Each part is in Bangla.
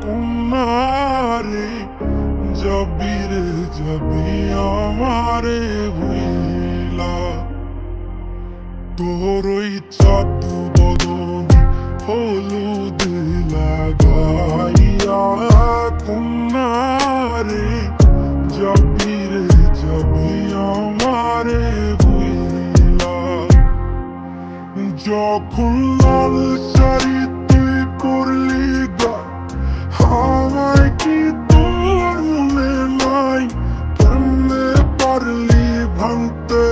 কুমারে যাবি রে যাবি আমারে ভুইলা তোর ওই চাঁদু বদন হলুদ লাগাইয়া কুমারে যাবি রে যাবি আমারে ভুইলা যখন লাল শাড়ি তুই পরলি গায় আমায় কি তোর মনে নাই কেমনে পারলি ভাঙতে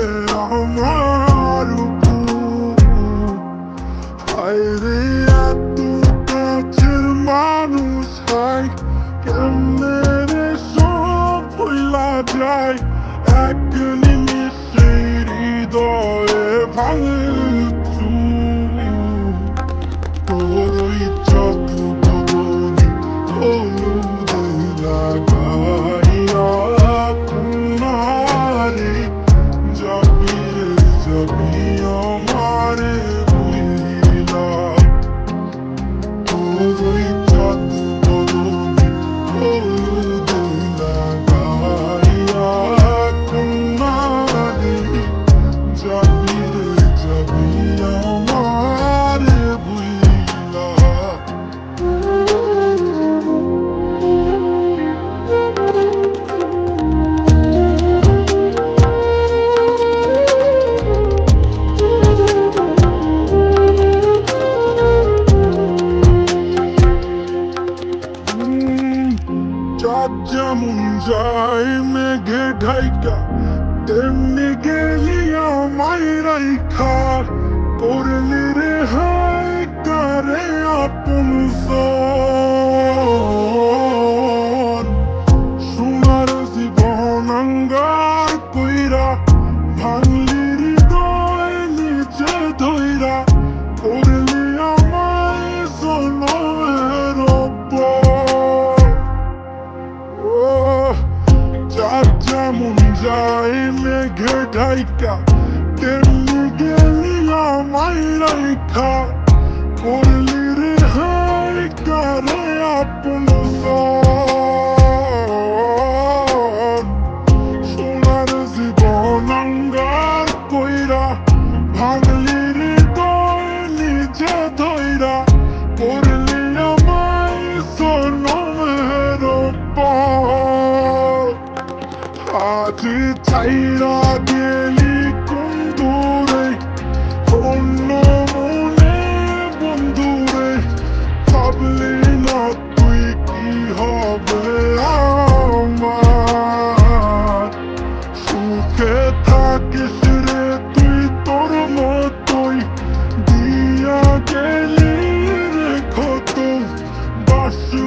আমার বুক হায়রে এত কাছের মানুষ হায় কেমনে রে সব ভুলা যায় এক নিমিষে হৃদয়ে ভাঙে তোর ওই চাঁদু বদনে হলুদ লাগাইয়া কুমারে যাবি রে যাবি আমারে ভুইলা তোর ওই চাঁদু বদনে হলুদ লাগাইয়া কুমারে যাবি রে যাবি আমারে ভুইলা চাঁদ যেমন যায় মেঘে ঢাইকা তেমনি গেলি আমায় রাইখা করলি রে হাই কারে আপন সোনার জীবন অঙ্গার কইরা ভাঙলি হৃদয় নিচে ধইরা করলি আমায় সোনার চাঁদ যেমন যায় মেঘে ঢাইকা তেমনি গেলি আমায় রাইখা করলি রে হাই কারে আপন সোনার জীবন অঙ্গার কইরা ভাঙলি হৃদয় নিজে ধইরা করলি আমায় সোনার আজ ছাইরা গেলি কোন দূরে অন্য মনে বন্ধুরে ভাবলি না তুই কি হবে আমার সুখে থাকিস রে তুই তোর মতোই দিয়া গেলি রে ক্ষত বাসু